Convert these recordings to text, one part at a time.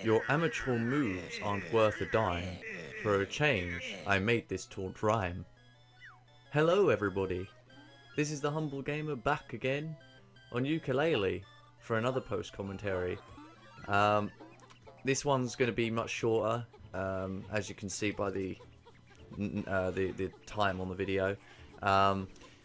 Your amateur moves aren't worth a dime. For a change, I made this taunt rhyme. Hello everybody, this is the Humble Gamer back again on Yooka-Laylee for another post commentary. This one's going to be much shorter, as you can see by the time on the video.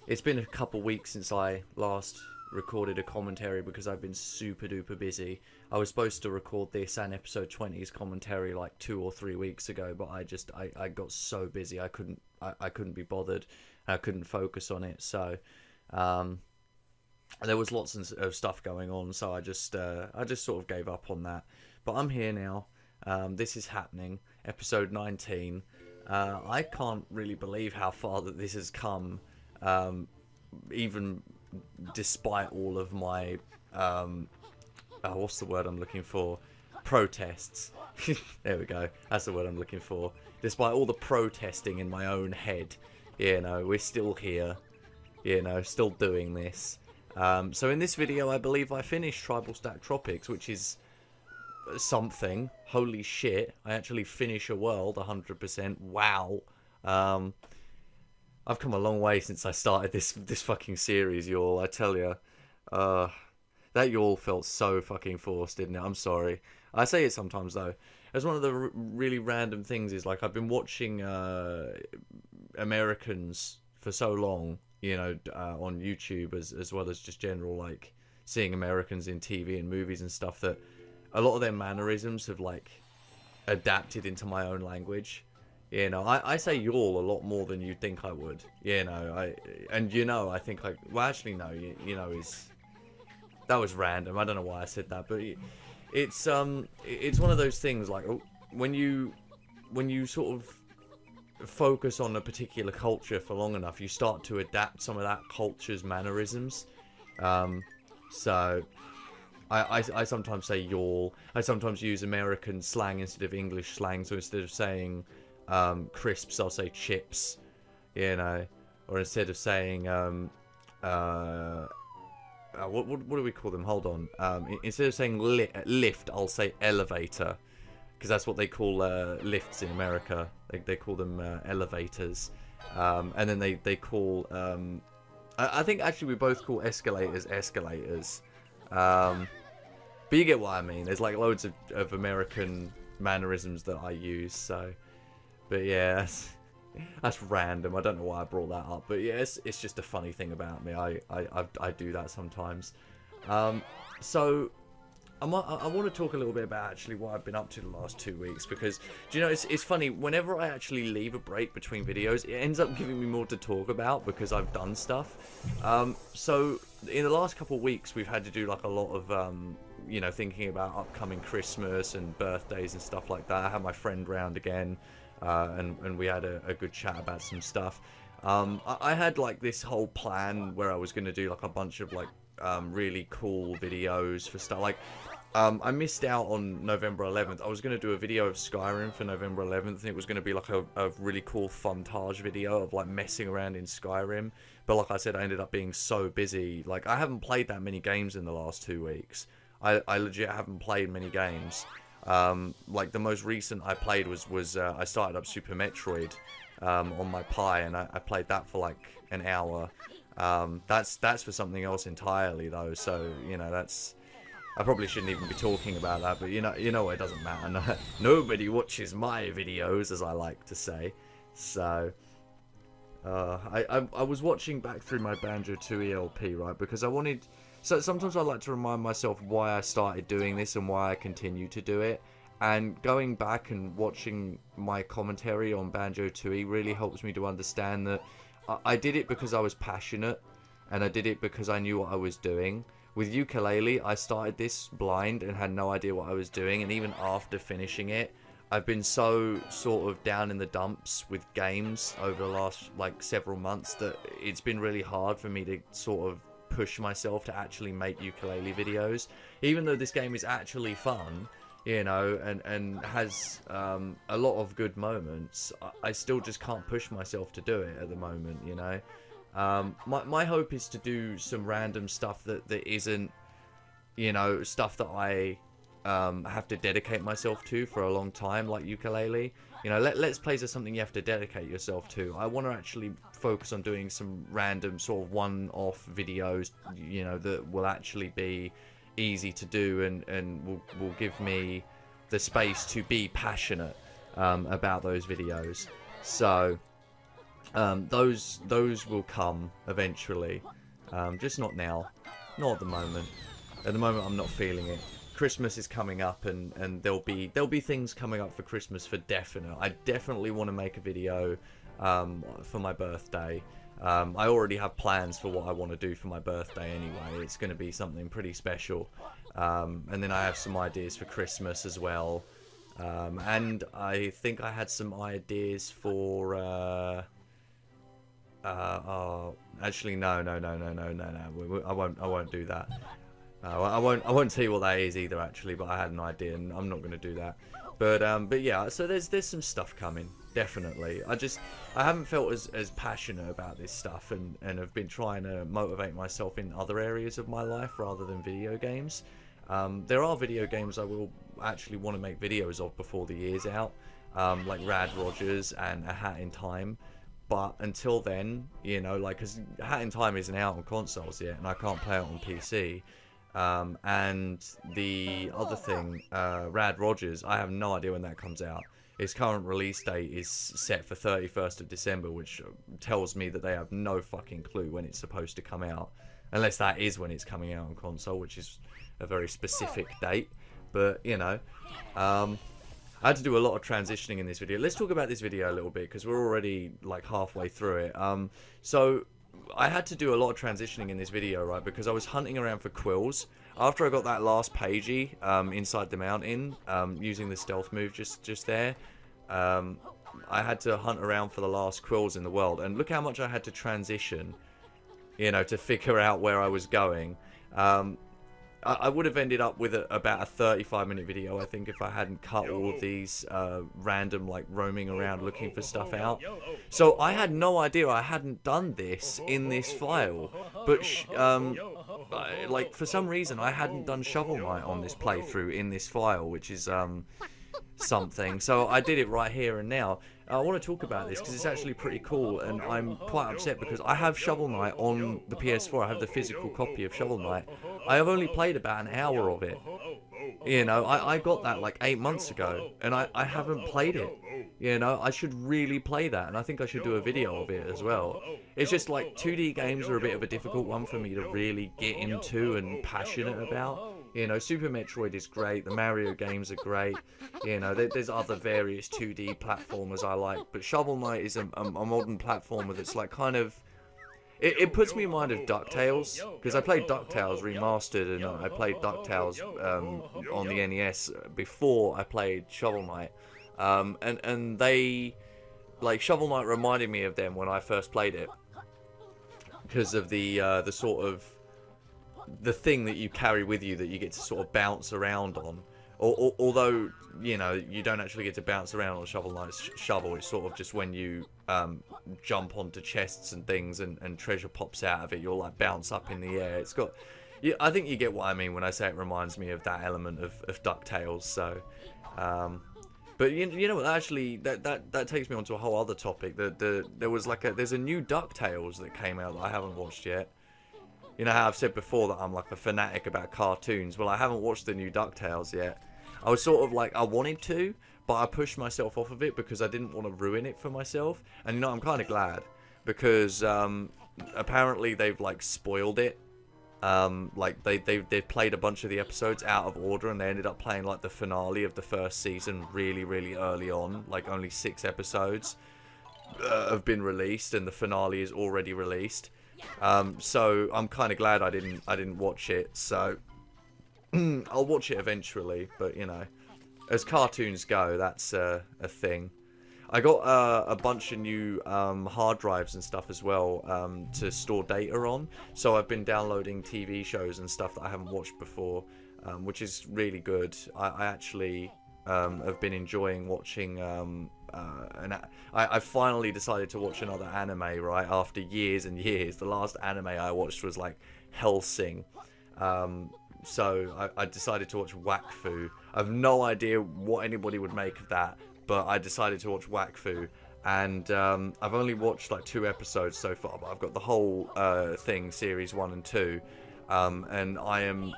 It's been a couple weeks since I last recorded a commentary because I've been super duper busy. I was supposed to record this and episode 20's commentary like 2 or 3 weeks ago, but I got so busy I couldn't be bothered. I couldn't focus on it, so there was lots of stuff going on, so I just sort of gave up on that. But I'm here now. This is happening, episode 19. I can't really believe how far that this has come, even despite all of my what's the word I'm looking for? Protests. There we go. That's the word I'm looking for. Despite all the protesting in my own head, you know, we're still here, you know, still doing this. So in this video, I believe I finished Tribalstack Tropics, which is something. Holy shit, I actually finish a world 100%. Wow. I've come a long way since I started this fucking series, y'all. I tell you, that y'all felt so fucking forced, didn't it? I'm sorry. I say it sometimes though. As one of the really random things is, like, I've been watching Americans for so long, you know, on YouTube as well as just general, like, seeing Americans in TV and movies and stuff, that a lot of their mannerisms have, like, adapted into my own language. You know, I say y'all a lot more than you'd think I would. You know, I think well, actually, no, you know, that was random. I don't know why I said that, but it's one of those things, like, when you sort of focus on a particular culture for long enough, you start to adapt some of that culture's mannerisms. So I sometimes say y'all. I sometimes use American slang instead of English slang. So instead of saying crisps, I'll say chips, you know, or instead of saying what do we call them? Hold on. Instead of saying lift, I'll say elevator, because that's what they call lifts in America. They call them elevators, and then they call I think actually we both call escalators escalators. But you get what I mean. There's like loads of American mannerisms that I use. So, but yeah, that's random. I don't know why I brought that up, but yeah, it's just a funny thing about me. I do that sometimes. So I want to talk a little bit about actually what I've been up to the last 2 weeks, because, do you know, it's funny, whenever I actually leave a break between videos, it ends up giving me more to talk about because I've done stuff. So in the last couple of weeks, we've had to do like a lot of you know, thinking about upcoming Christmas and birthdays and stuff like that. I had my friend round again, and we had a good chat about some stuff. I had like this whole plan where I was going to do like a bunch of like really cool videos for stuff. Like, I missed out on November 11th. I was going to do a video of Skyrim for November 11th, and it was going to be like a really cool funtage video of like messing around in Skyrim. But like I said, I ended up being so busy. Like, I haven't played that many games in the last 2 weeks. I legit haven't played many games. Like, the most recent I played was I started up Super Metroid on my Pi, and I played that for like an hour. That's for something else entirely though, so, you know, I probably shouldn't even be talking about that, but you know it doesn't matter. Nobody watches my videos, as I like to say. So I was watching back through my Banjo 2 ELP, right, because I wanted, so sometimes I like to remind myself why I started doing this and why I continue to do it. And going back and watching my commentary on Banjo 2E really helps me to understand that I did it because I was passionate, and I did it because I knew what I was doing. With Yooka-Laylee, I started this blind and had no idea what I was doing, and even after finishing it, I've been so sort of down in the dumps with games over the last like several months that it's been really hard for me to sort of push myself to actually make Yooka-Laylee videos. Even though this game is actually fun, you know, and has a lot of good moments, I still just can't push myself to do it at the moment, you know. My hope is to do some random stuff that isn't, you know, stuff that I have to dedicate myself to for a long time, like Yooka-Laylee. You know, Let's Plays are something you have to dedicate yourself to. I want to actually focus on doing some random sort of one-off videos, you know, that will actually be easy to do and will give me the space to be passionate about those videos. So those will come eventually, just not now, not at the moment. At the moment, I'm not feeling it. Christmas is coming up, and there'll be things coming up for Christmas for definite. I definitely want to make a video for my birthday. I already have plans for what I want to do for my birthday anyway. It's going to be something pretty special. And then I have some ideas for Christmas as well. And I think I had some ideas for actually no, I won't do that. I won't tell you what that is either, actually, but I had an idea and I'm not going to do that. But yeah, so there's some stuff coming, definitely. I haven't felt as passionate about this stuff, and have been trying to motivate myself in other areas of my life rather than video games. There are video games I will actually want to make videos of before the year's out, like Rad Rogers and A Hat in Time. But until then, you know, like, because A Hat in Time isn't out on consoles yet, and I can't play it on PC. And the other thing, Rad Rogers, I have no idea when that comes out. Its current release date is set for 31st of December, which tells me that they have no fucking clue when it's supposed to come out. Unless that is when it's coming out on console, which is a very specific date. But, you know, I had to do a lot of transitioning in this video. Let's talk about this video a little bit, because we're already, like, halfway through it. So I had to do a lot of transitioning in this video, right, because I was hunting around for quills. After I got that last pagey inside the mountain, using the stealth move just there, I had to hunt around for the last quills in the world. And look how much I had to transition, you know, to figure out where I was going. I would have ended up with about a 35-minute video, I think, if I hadn't cut all of these random, like, roaming around looking for stuff out. So I had no idea I hadn't done this in this file. But, like, for some reason, I hadn't done Shovel Knight on this playthrough in this file, which is something. So I did it right here and now. I want to talk about this because it's actually pretty cool, and I'm quite upset because I have Shovel Knight on the PS4. I have the physical copy of Shovel Knight. I have only played about an hour of it. You know, I got that like 8 months ago, and I haven't played it. You know, I should really play that, and I think I should do a video of it as well. It's just like 2D games are a bit of a difficult one for me to really get into and passionate about. You know, Super Metroid is great, the Mario games are great, you know, there's other various 2D platformers I like, but Shovel Knight is a modern platformer that's like kind of, it puts me in mind of DuckTales, because I played DuckTales Remastered, and I played DuckTales on the NES before I played Shovel Knight, and they, like, Shovel Knight reminded me of them when I first played it, because of the sort of, the thing that you carry with you that you get to sort of bounce around on. Although, you know, you don't actually get to bounce around on Shovel Knight's shovel. It's sort of just when you jump onto chests and things and treasure pops out of it, you'll like bounce up in the air. It's got, yeah, I think you get what I mean when I say it reminds me of that element of DuckTales. So, but you know what? Actually, that takes me on to a whole other topic. There was like there's a new DuckTales that came out that I haven't watched yet. You know how I've said before that I'm like a fanatic about cartoons? Well, I haven't watched the new DuckTales yet. I was sort of like, I wanted to, but I pushed myself off of it because I didn't want to ruin it for myself. And you know, I'm kind of glad, because apparently they've like spoiled it. Like they've played a bunch of the episodes out of order, and they ended up playing like the finale of the first season really early on. Like only 6 episodes have been released, and the finale is already released. So I'm kind of glad I didn't watch it. So I'll watch it eventually, but you know, as cartoons go, that's a thing. I got a bunch of new hard drives and stuff as well to store data on. So I've been downloading TV shows and stuff that I haven't watched before, which is really good. I actually have been enjoying watching. I finally decided to watch another anime, right, after years and years. The last anime I watched was like Hellsing. So I decided to watch Wakfu, I've no idea what anybody would make of that, but I decided to watch Wakfu, and I've only watched like 2 episodes so far, but I've got the whole thing, series 1 and 2, and I'm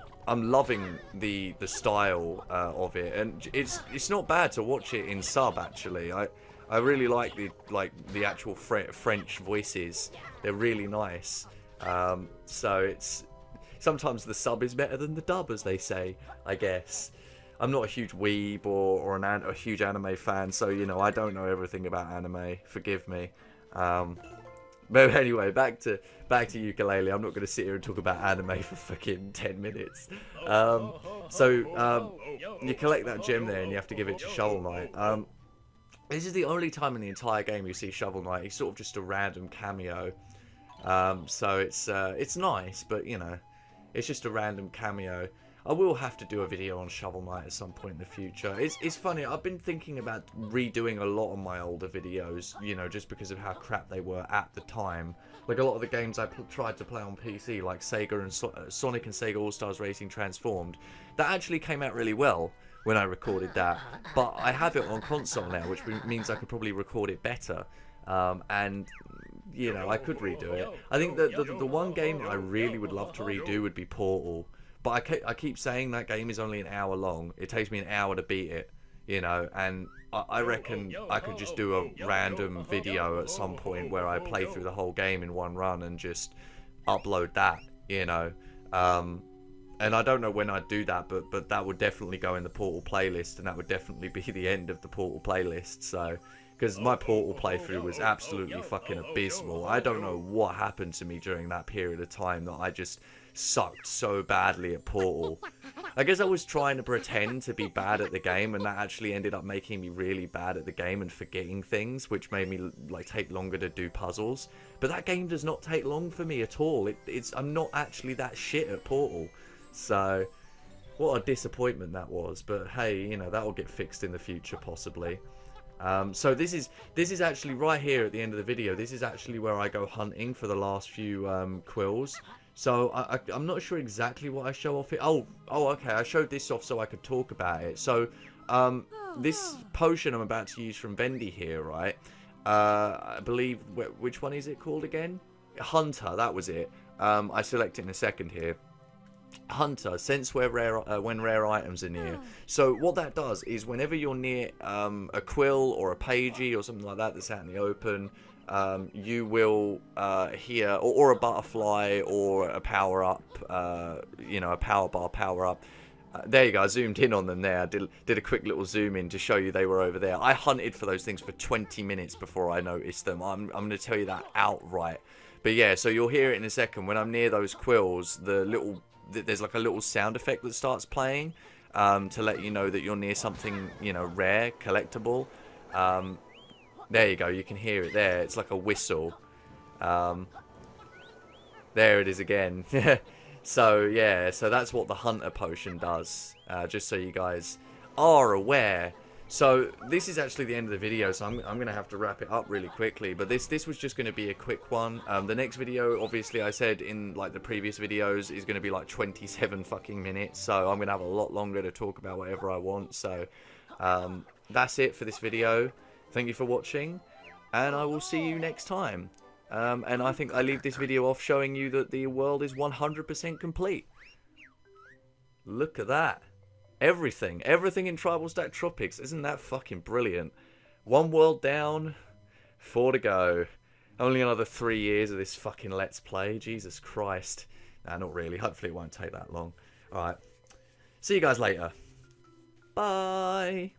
loving the style of it, and it's not bad to watch it in sub actually. I really like the actual French voices. They're really nice. So it's sometimes the sub is better than the dub, as they say, I guess. I'm not a huge weeb or a huge anime fan, so you know I don't know everything about anime. Forgive me. But anyway, back to Yooka-Laylee. I'm not going to sit here and talk about anime for fucking 10 minutes. You collect that gem there, and you have to give it to Shovel Knight. This is the only time in the entire game you see Shovel Knight. He's sort of just a random cameo. So it's nice, but you know, it's just a random cameo. I will have to do a video on Shovel Knight at some point in the future. It's funny, I've been thinking about redoing a lot of my older videos, you know, just because of how crap they were at the time. Like a lot of the games I tried to play on PC, like Sega and Sonic and Sega All-Stars Racing Transformed, that actually came out really well when I recorded that. But I have it on console now, which means I could probably record it better. And you know, I could redo it. I think that the one game that I really would love to redo would be Portal. But I keep saying that game is only an hour long. It takes me an hour to beat it, you know, and I reckon I could just do a random video at some point where I play through the whole game in one run and just upload that, you know. And I don't know when I'd do that, but that would definitely go in the Portal playlist, and that would definitely be the end of the Portal playlist, so... Because my Portal playthrough was absolutely fucking abysmal. I don't know what happened to me during that period of time that I just sucked so badly at Portal. I guess I was trying to pretend to be bad at the game, and that actually ended up making me really bad at the game and forgetting things, which made me like take longer to do puzzles. But that game does not take long for me at all. I'm not actually that shit at Portal. So, what a disappointment that was. But hey, you know, that will get fixed in the future possibly. So this is actually right here at the end of the video. This is actually where I go hunting for the last few quills. So I'm not sure exactly what I show off here. Oh, okay. I showed this off so I could talk about it. So this potion I'm about to use from Bendy here, right? I believe, which one is it called again? Hunter, that was it. I select it in a second here. Hunter, sense when rare items are near. So what that does is whenever you're near a quill or a pagey or something like that that's out in the open, you will hear, or a butterfly or a power up, you know, a power bar power up. There you go, I zoomed in on them there. I did a quick little zoom in to show you they were over there. I hunted for those things for 20 minutes before I noticed them. I'm going to tell you that outright. But yeah, so you'll hear it in a second. When I'm near those quills, there's like a little sound effect that starts playing to let you know that you're near something, you know, rare, collectible. There you go, you can hear it there. It's like a whistle. There it is again. So yeah, so that's what the Hunter potion does, just so you guys are aware. So this is actually the end of the video, so I'm going to have to wrap it up really quickly. But this was just going to be a quick one. The next video, obviously I said in like the previous videos, is going to be like 27 fucking minutes. So I'm going to have a lot longer to talk about whatever I want. So that's it for this video. Thank you for watching, and I will see you next time. And I think I leave this video off showing you that the world is 100% complete. Look at that. Everything in Tribalstack Tropics. Isn't that fucking brilliant? 1 world down, 4 to go. Only another 3 years of this fucking Let's Play. Jesus Christ. Nah, not really. Hopefully it won't take that long. Alright. See you guys later. Bye.